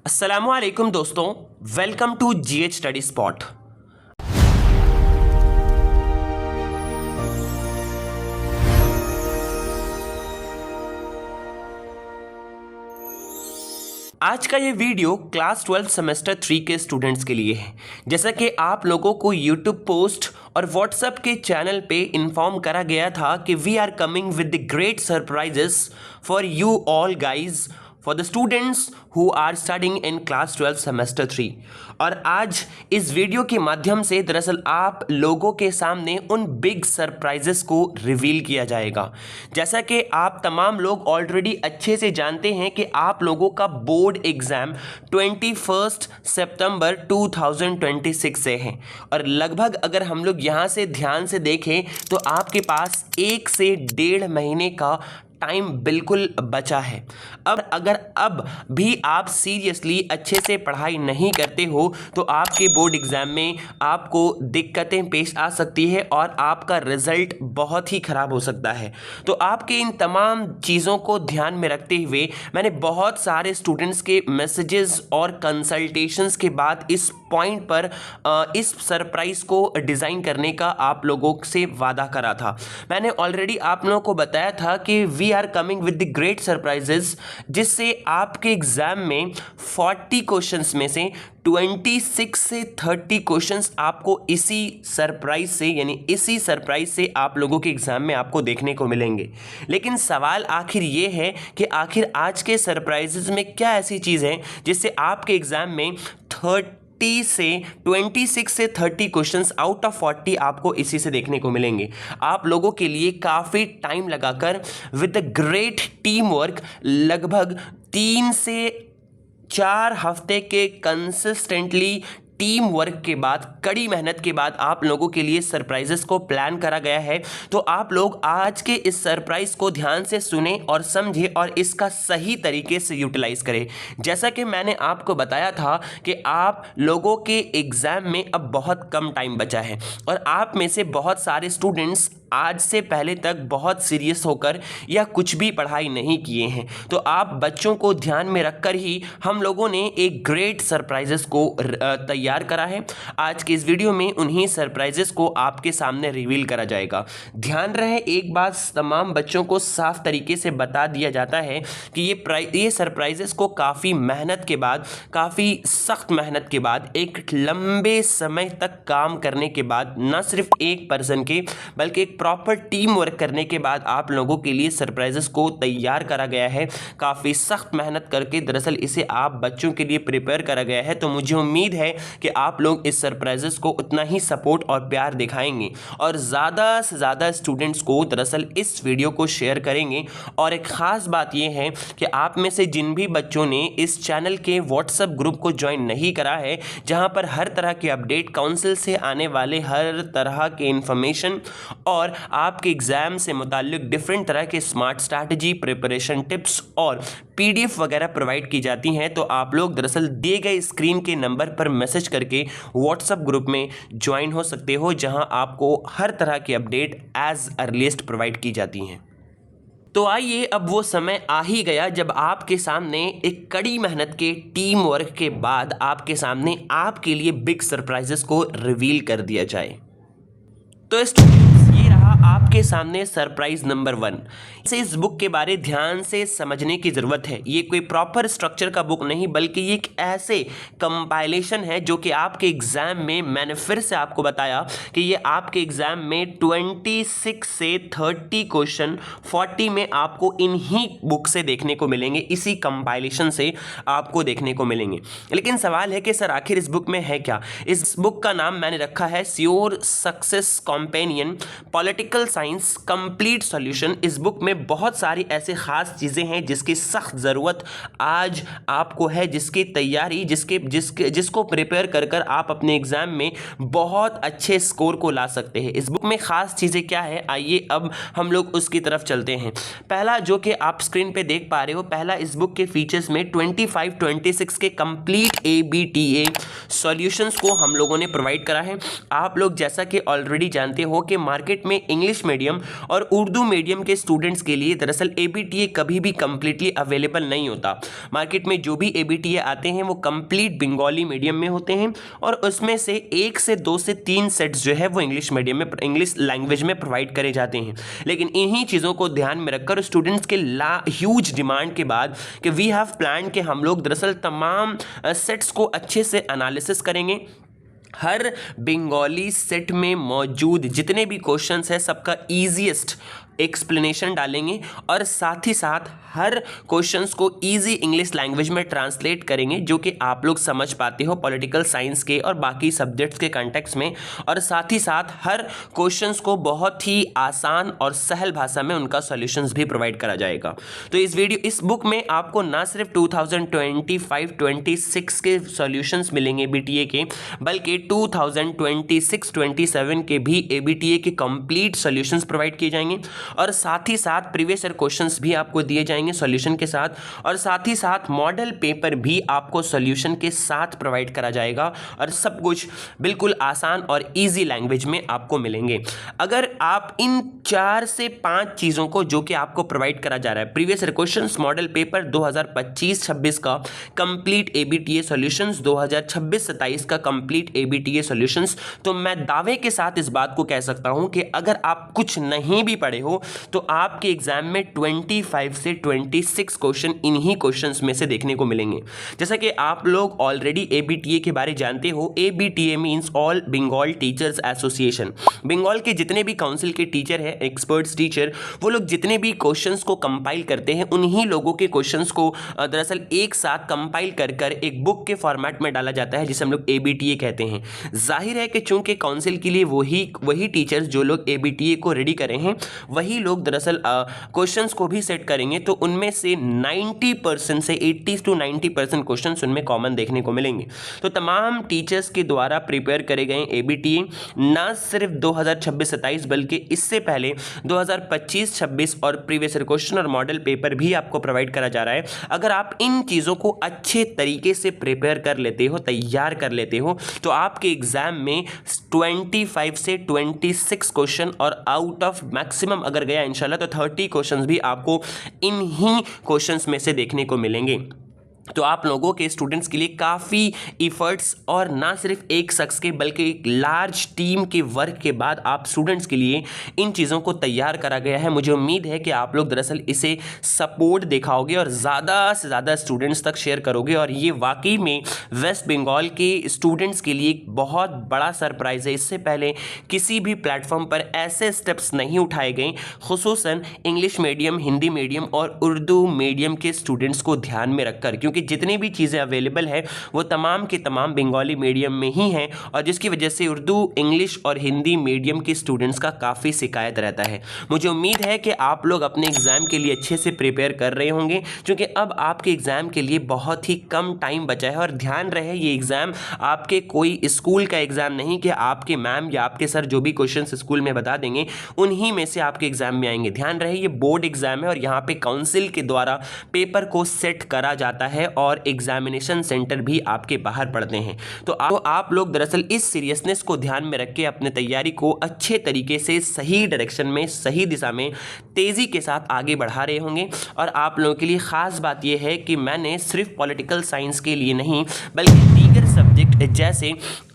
अस्सलामुअलैकुम दोस्तों, welcome to GH study spot. आज का ये वीडियो क्लास 12 सेमेस्टर 3 के स्टूडेंट्स के लिए है। जैसा कि आप लोगों को यूट्यूब पोस्ट और व्हाट्सएप के चैनल पे इन्फॉर्म करा गया था कि we are coming with the great surprises for you all guys, for the students who are studying in class 12 semester 3। और आज इस वीडियो के माध्यम से दरअसल आप लोगों के सामने उन बिग सरप्राइजेस को रिवील किया जाएगा। जैसा कि आप तमाम लोग ऑलरेडी अच्छे से जानते हैं कि आप लोगों का बोर्ड एग्ज़ाम 21 सितंबर 2026 से है, और लगभग अगर हम लोग यहाँ से ध्यान से देखें तो आपके पास 1 से 1.5 महीने का टाइम बिल्कुल बचा है। अब भी आप सीरियसली अच्छे से पढ़ाई नहीं करते हो तो आपके बोर्ड एग्ज़ाम में आपको दिक्कतें पेश आ सकती है और आपका रिज़ल्ट बहुत ही ख़राब हो सकता है। तो आपके इन तमाम चीज़ों को ध्यान में रखते हुए मैंने बहुत सारे स्टूडेंट्स के मैसेजेस और कंसल्टेशंस के बाद इस पॉइंट पर इस सरप्राइज़ को डिज़ाइन करने का आप लोगों से वादा करा था। मैंने ऑलरेडी आप लोगों को बताया था कि we are coming with the great surprises, जिससे आपके एग्जाम में 40 क्वेश्चंस में से 26 से 30 क्वेश्चंस आपको इसी सरप्राइज से आप लोगों के एग्जाम में आपको देखने को मिलेंगे। लेकिन सवाल आखिर ये है कि आखिर आज के सरप्राइजेस में क्या ऐसी चीज़ है जिससे आपके एग्जाम में 26 से 30 क्वेश्चंस आउट ऑफ 40 आपको इसी से देखने को मिलेंगे। आप लोगों के लिए काफ़ी टाइम लगाकर with the great team work, लगभग 3 से 4 हफ्ते के कंसिस्टेंटली टीम वर्क के बाद, कड़ी मेहनत के बाद आप लोगों के लिए सरप्राइजेस को प्लान करा गया है। तो आप लोग आज के इस सरप्राइज को ध्यान से सुने और समझे और इसका सही तरीके से यूटिलाइज करें। जैसा कि मैंने आपको बताया था कि आप लोगों के एग्ज़ाम में अब बहुत कम टाइम बचा है और आप में से बहुत सारे स्टूडेंट्स आज से पहले तक बहुत सीरियस होकर या कुछ भी पढ़ाई नहीं किए हैं। तो आप बच्चों को ध्यान में रखकर ही हम लोगों ने एक ग्रेट सरप्राइजेस को तैयार करा है। आज के इस वीडियो में उन्हीं सरप्राइजेस को आपके सामने रिवील करा जाएगा। ध्यान रहे, एक बात तमाम बच्चों को साफ तरीके से बता दिया जाता है कि ये सरप्राइजेस को काफ़ी मेहनत के बाद, काफ़ी सख्त मेहनत के बाद, एक लंबे समय तक काम करने के बाद, न सिर्फ एक पर्सन के बल्कि एक प्रॉपर टीम वर्क करने के बाद आप लोगों के लिए सरप्राइजेस को तैयार करा गया है। काफ़ी सख्त मेहनत करके दरअसल इसे आप बच्चों के लिए प्रिपेयर करा गया है। तो मुझे उम्मीद है कि आप लोग इस सरप्राइजेस को उतना ही सपोर्ट और प्यार दिखाएंगे और ज़्यादा से ज़्यादा स्टूडेंट्स को दरअसल इस वीडियो को शेयर करेंगे। और एक ख़ास बात यह है कि आप में से जिन भी बच्चों ने इस चैनल के व्हाट्सएप ग्रुप को ज्वाइन नहीं करा है, जहाँ पर हर तरह के अपडेट, काउंसिल से आने वाले हर तरह के इंफॉर्मेशन और आपके एग्जाम से मुताल्लिक डिफरेंट तरह के स्मार्ट स्ट्रैटेजी, प्रिपरेशन टिप्स और पीडीएफ वगैरह प्रोवाइड की जाती हैं, तो आप लोग दरअसल दिए गए स्क्रीन के नंबर पर मैसेज करके व्हाट्सएप ग्रुप में ज्वाइन हो सकते हो, जहां आपको हर तरह की अपडेट एज अर्लीस्ट प्रोवाइड की जाती हैं। तो आइए, अब वो समय आ ही गया जब आपके सामने एक कड़ी मेहनत के टीम वर्क के बाद आपके सामने आपके लिए बिग सरप्राइजेस को रिवील कर दिया जाए। तो ये रहा आपके सामने सरप्राइज नंबर 1। इस बुक के बारे ध्यान से समझने की ज़रूरत है। ये कोई प्रॉपर स्ट्रक्चर का बुक नहीं, बल्कि ये एक ऐसे कंपाइलेशन है जो कि आपके एग्ज़ाम में, मैंने फिर से आपको बताया कि ये आपके एग्ज़ाम में 26 से 30 क्वेश्चन 40 में आपको इन्हीं बुक से देखने को मिलेंगे, इसी कंपाइलेशन से आपको देखने को मिलेंगे। लेकिन सवाल है कि सर आखिर इस बुक में है क्या? इस बुक का नाम मैंने रखा है sure success companion political science complete solution. इस बुक में बहुत सारी ऐसे खास चीज़ें हैं जिसकी सख्त ज़रूरत आज आपको है, जिसकी तैयारी, जिसको प्रिपेयर कर कर आप अपने एग्ज़ाम में बहुत अच्छे स्कोर को ला सकते हैं। इस बुक में ख़ास चीज़ें क्या है, आइए अब हम लोग उसकी तरफ चलते हैं। पहला, जो कि आप स्क्रीन पे देख पा रहे हो, पहला इस बुक के फीचर्स में 25-26 के कंप्लीट ABTA सॉल्यूशंस को हम लोगों ने प्रोवाइड करा है। आप लोग जैसा कि ऑलरेडी जानते हो कि मार्केट में इंग्लिश मीडियम और उर्दू मीडियम के स्टूडेंट्स के लिए दरअसल ABTA कभी भी कंप्लीटली अवेलेबल नहीं होता। मार्केट में जो भी ABTA आते हैं वो कंप्लीट बंगाली मीडियम में होते हैं और उसमें से 1 से 2 से 3 सेट्स जो है वो इंग्लिश मीडियम में इंग्लिश लैंग्वेज में प्रोवाइड करे जाते हैं। लेकिन इन्हीं चीज़ों को ध्यान में रखकर स्टूडेंट्स के ह्यूज डिमांड के बाद कि वी हैव प्लान कि हम लोग दरअसल तमाम सेट्स को अच्छे से एनालिसिस करेंगे। हर बंगाली सेट में मौजूद जितने भी क्वेश्चंस हैं सबका ईजीएस्ट एक्सप्लेनेशन डालेंगे और साथ ही साथ हर क्वेश्चंस को इजी इंग्लिश लैंग्वेज में ट्रांसलेट करेंगे जो कि आप लोग समझ पाते हो पॉलिटिकल साइंस के और बाकी सब्जेक्ट्स के कॉन्टेक्स्ट में। और साथ ही साथ हर क्वेश्चंस को बहुत ही आसान और सहल भाषा में उनका सॉल्यूशंस भी प्रोवाइड करा जाएगा। तो इस बुक में आपको ना सिर्फ 2025-26 के सॉल्यूशंस मिलेंगे ABTA के, बल्कि 2026-27 के भी ABTA के कंप्लीट सॉल्यूशंस प्रोवाइड किए जाएंगे और साथ ही साथ प्रीवियस ईयर क्वेश्चंस भी आपको दिए जाएंगे सॉल्यूशन के साथ, और साथ ही साथ मॉडल पेपर भी आपको सॉल्यूशन के साथ प्रोवाइड करा जाएगा और सब कुछ बिल्कुल आसान और इजी लैंग्वेज में आपको मिलेंगे। अगर आप इन 4 से 5 चीज़ों को जो कि आपको प्रोवाइड करा जा रहा है, previous year questions, model paper 2025-26 का कंप्लीट ABTA सॉल्यूशंस, 2026-27 का कंप्लीट ABTA सॉल्यूशंस, तो मैं दावे के साथ इस बात को कह सकता हूं कि अगर आप कुछ नहीं भी पढ़े हो तो आपके एग्जाम में 25 से 26 क्वेश्चन इन्हीं क्वेश्चंस में से देखने को मिलेंगे। जैसा कि आप लोग ऑलरेडी ABTA के बारे जानते हो, ABTA means all Bengal teachers association. Bengal के जितने भी काउंसिल के टीचर हैं, एक्सपर्ट्स टीचर, वो लोग जितने भी क्वेश्चंस को कंपाइल करते हैं उन्हीं लोगों के क्वेश्चंस को दरअसल एक साथ कंपाइल कर कर एक बुक के फॉर्मेट में डाला जाता है जिसे हम लोग ABTA कहते हैं। जाहिर है कि चूंकि काउंसिल के लिए वही टीचर्स जो लोग ABTA को रेडी करे हैं वही लोग दरअसल क्वेश्चंस को भी सेट करेंगे, तो उनमें से 90% से 80 to 90% क्वेश्चंस उनमें कॉमन देखने को मिलेंगे। तो तमाम टीचर्स के द्वारा प्रिपेयर करे गए ABTA ना सिर्फ 2026-27 बल्कि इससे पहले 2025-26 और प्रीवियस ईयर क्वेश्चन और मॉडल पेपर भी आपको प्रोवाइड करा जा रहा है। अगर आप इन चीज़ों को अच्छे तरीके से प्रिपेयर कर लेते हो, तैयार कर लेते हो, तो आपके एग्जाम में 25 से 26 क्वेश्चन और आउट ऑफ मैक्सिमम अगर गया इंशाल्लाह तो 30 क्वेश्चंस भी आपको इन्हीं क्वेश्चंस में से देखने को मिलेंगे। तो आप लोगों के स्टूडेंट्स के लिए काफ़ी इफ़र्ट्स और ना सिर्फ एक शख्स के बल्कि एक लार्ज टीम के वर्क के बाद आप स्टूडेंट्स के लिए इन चीज़ों को तैयार करा गया है। मुझे उम्मीद है कि आप लोग दरअसल इसे सपोर्ट दिखाओगे और ज़्यादा से ज़्यादा स्टूडेंट्स तक शेयर करोगे और ये वाकई में वेस्ट बंगाल के स्टूडेंट्स के लिए एक बहुत बड़ा सरप्राइज़ है। इससे पहले किसी भी प्लेटफॉर्म पर ऐसे स्टेप्स नहीं उठाए गए, खुसूसन इंग्लिश मीडियम, हिंदी मीडियम और उर्दू मीडियम के स्टूडेंट्स को ध्यान में रखकर, क्योंकि जितनी भी चीज़ें अवेलेबल है वो तमाम के तमाम बंगाली मीडियम में ही हैं और जिसकी वजह से उर्दू, इंग्लिश और हिंदी मीडियम के स्टूडेंट्स का काफ़ी शिकायत रहता है। मुझे उम्मीद है कि आप लोग अपने एग्ज़ाम के लिए अच्छे से प्रिपेयर कर रहे होंगे, क्योंकि अब आपके एग्ज़ाम के लिए बहुत ही कम टाइम बचा है। और ध्यान रहे, ये एग्ज़ाम आपके कोई स्कूल का एग्ज़ाम नहीं कि आपके मैम या आपके सर जो भी क्वेश्चन स्कूल में बता देंगे उन्हीं में से आपके एग्ज़ाम में आएंगे। ध्यान रहे, ये बोर्ड एग्ज़ाम है और यहाँ पे काउंसिल के द्वारा पेपर को सेट करा जाता है और एग्जामिनेशन सेंटर भी आपके बाहर पड़ते हैं। तो आप लोग दरअसल इस सीरियसनेस को ध्यान में रख के अपने तैयारी को अच्छे तरीके से सही डायरेक्शन में, सही दिशा में तेज़ी के साथ आगे बढ़ा रहे होंगे। और आप लोगों के लिए ख़ास बात यह है कि मैंने सिर्फ पॉलिटिकल साइंस के लिए नहीं बल्कि दीगर सब्जेक्ट जैसे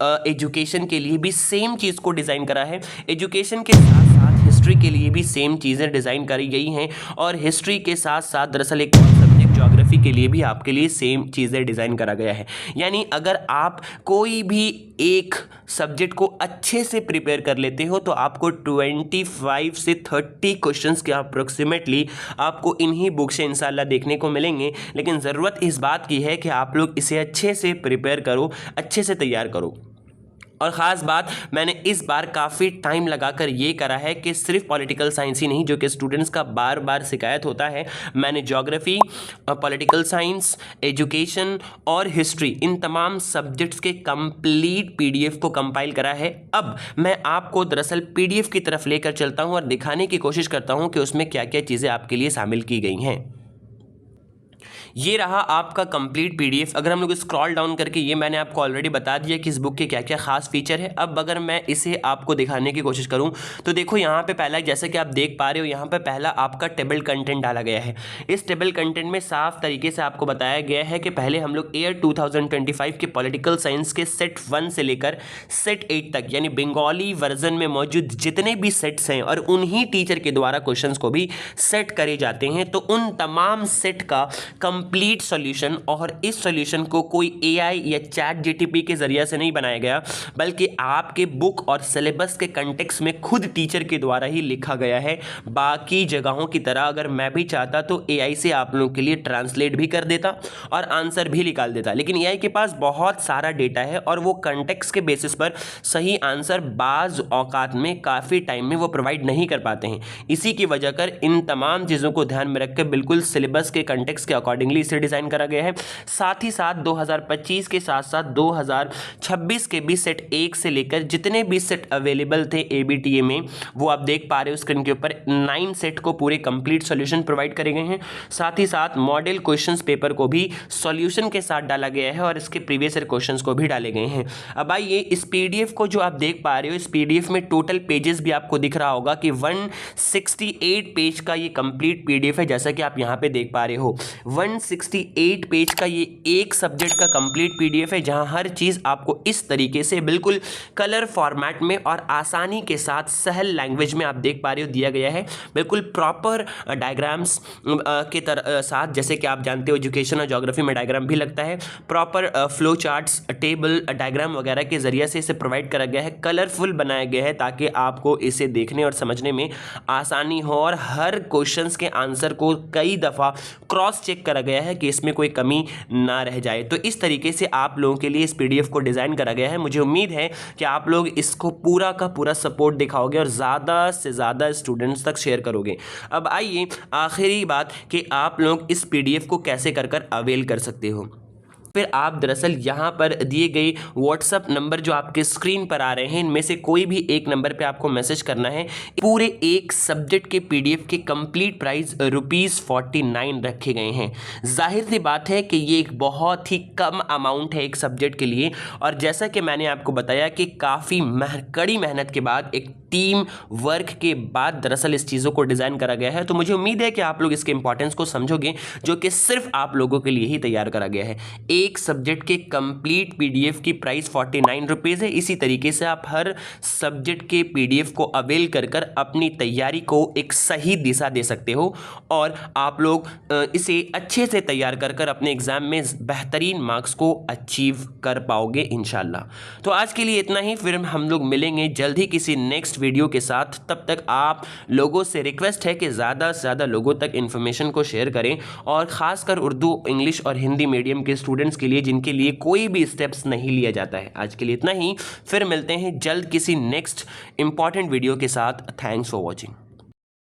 एजुकेशन के लिए भी सेम चीज़ को डिज़ाइन करा है। एजुकेशन के साथ साथ हिस्ट्री के लिए भी सेम चीज़ें डिज़ाइन करी गई हैं और हिस्ट्री के साथ साथ दरअसल एक सब्जेक्ट ज्योग्राफी के लिए भी आपके लिए सेम चीज़ें डिज़ाइन करा गया है। यानी अगर आप कोई भी एक सब्जेक्ट को अच्छे से प्रिपेयर कर लेते हो तो आपको 25 से 30 क्वेश्चंस के अप्रोक्सीमेटली आपको इन्हीं बुक से इंशाल्लाह देखने को मिलेंगे। लेकिन ज़रूरत इस बात की है कि आप लोग इसे अच्छे से प्रिपेयर करो, अच्छे से तैयार करो। और ख़ास बात, मैंने इस बार काफ़ी टाइम लगाकर ये करा है कि सिर्फ पॉलिटिकल साइंस ही नहीं, जो कि स्टूडेंट्स का बार बार शिकायत होता है, मैंने ज्योग्राफी, पॉलिटिकल साइंस, एजुकेशन और हिस्ट्री इन तमाम सब्जेक्ट्स के कंप्लीट PDF को कंपाइल करा है। अब मैं आपको दरअसल PDF की तरफ लेकर चलता हूँ और दिखाने की कोशिश करता हूँ कि उसमें क्या क्या चीज़ें आपके लिए शामिल की गई हैं। ये रहा आपका कंप्लीट पीडीएफ। अगर हम लोग स्क्रॉल डाउन करके, ये मैंने आपको ऑलरेडी बता दिया कि इस बुक के क्या क्या खास फीचर है। अब अगर मैं इसे आपको दिखाने की कोशिश करूं तो देखो यहाँ पे पहला, जैसे कि आप देख पा रहे हो, यहाँ पे पहला आपका टेबल कंटेंट डाला गया है। इस टेबल कंटेंट में साफ तरीके से आपको बताया गया है कि पहले हम लोग ईयर 2025 के पॉलिटिकल साइंस के सेट 1 से लेकर सेट 8 तक, यानी बंगाली वर्जन में मौजूद जितने भी सेट्स हैं और उन्हीं टीचर के द्वारा क्वेश्चंस को भी सेट करे जाते हैं, तो उन तमाम सेट का कंप्लीट सॉल्यूशन, और इस सॉल्यूशन को कोई एआई या चैट जीटीपी के जरिए से नहीं बनाया गया, बल्कि आपके बुक और सिलेबस के कंटेक्स्ट में खुद टीचर के द्वारा ही लिखा गया है। बाकी जगहों की तरह अगर मैं भी चाहता तो एआई से आप लोगों के लिए ट्रांसलेट भी कर देता और आंसर भी निकाल देता, लेकिन एआई के पास बहुत सारा डेटा है और वो कंटेक्स्ट के बेसिस पर सही आंसर बाज औकात में काफ़ी टाइम में वो प्रोवाइड नहीं कर पाते हैं। इसी की वजह कर इन तमाम चीज़ों को ध्यान में रखकर बिल्कुल सिलेबस के कंटेक्स्ट के अकॉर्डिंगली इसे डिज़ाइन करा गया है। साथ ही साथ 2025 के साथ साथ 2026 के भी सेट 1 से लेकर जितने भी सेट अवेलेबल थे एबीटीए में, वो आप देख पा रहे हो स्क्रीन के ऊपर, 9 सेट को पूरे कंप्लीट सॉल्यूशन प्रोवाइड करे गए हैं। साथ ही साथ मॉडल क्वेश्चंस पेपर को भी सॉल्यूशन के साथ डाला गया है और इसके प्रीवियस ईयर क्वेश्चंस को भी डाले गए हैं। अब आइए इस पीडीएफ को जो आप देख पा रहे हो, इस पीडीएफ में टोटल पेजेस भी आपको दिख रहा होगा कि 168 पेज का ये कंप्लीट पीडीएफ है। जैसा कि आप यहाँ पे देख पा रहे हो 168 पेज का ये एक सब्जेक्ट का कंप्लीट पीडीएफ है, जहां हर चीज़ आपको इस तरीके से बिल्कुल कलर फॉर्मेट में और आसानी के साथ सहल लैंग्वेज में आप देख पा रहे हो दिया गया है। बिल्कुल प्रॉपर डायग्राम्स के साथ, जैसे कि आप जानते हो एजुकेशन और ज्योग्राफी में डायग्राम भी लगता है, proper flow charts, table, diagram वगैरह के जरिए से इसे प्रोवाइड करा गया है। कलरफुल बनाया गया है ताकि आपको इसे देखने और समझने में आसानी हो, और हर क्वेश्चंस के आंसर को कई दफ़ा क्रॉस चेक करा गया है कि इसमें कोई कमी ना रह जाए। तो इस तरीके से आप लोगों के लिए इस पीडीएफ को डिज़ाइन करा गया है। मुझे उम्मीद है कि आप लोग इसको पूरा का पूरा सपोर्ट दिखाओगे और ज़्यादा से ज़्यादा स्टूडेंट्स तक शेयर करोगे। अब आइए आखिरी बात कि आप लोग इस पीडीएफ को कैसे कर अवेल कर सकते हो। फिर आप दरअसल यहाँ पर दिए गए व्हाट्सअप नंबर जो आपके स्क्रीन पर आ रहे हैं, इनमें से कोई भी एक नंबर पे आपको मैसेज करना है। पूरे एक सब्जेक्ट के पीडीएफ के कंप्लीट प्राइस ₹49 रखे गए हैं। जाहिर सी बात है कि ये एक बहुत ही कम अमाउंट है एक सब्जेक्ट के लिए, और जैसा कि मैंने आपको बताया कि काफ़ी कड़ी मेहनत के बाद, एक टीम वर्क के बाद दरअसल इस चीज़ों को डिज़ाइन करा गया है। तो मुझे उम्मीद है कि आप लोग इसके इंपॉर्टेंस को समझोगे, जो कि सिर्फ आप लोगों के लिए ही तैयार करा गया है। एक सब्जेक्ट के कंप्लीट पीडीएफ की प्राइस ₹49 है। इसी तरीके से आप हर सब्जेक्ट के पीडीएफ को अवेल कर अपनी तैयारी को एक सही दिशा दे सकते हो, और आप लोग इसे अच्छे से तैयार कर अपने एग्जाम में बेहतरीन मार्क्स को अचीव कर पाओगे इंशाल्लाह। तो आज के लिए इतना ही, फिर हम लोग मिलेंगे जल्द ही किसी नेक्स्ट वीडियो के साथ। तब तक आप लोगों से रिक्वेस्ट है कि ज़्यादा से ज़्यादा लोगों तक इन्फॉर्मेशन को शेयर करें, और ख़ासकर उर्दू, इंग्लिश और हिंदी मीडियम के स्टूडेंट्स के लिए जिनके लिए कोई भी स्टेप्स नहीं लिया जाता है। आज के लिए इतना ही, फिर मिलते हैं जल्द किसी नेक्स्ट इंपॉर्टेंट वीडियो के साथ। Thanks for watching.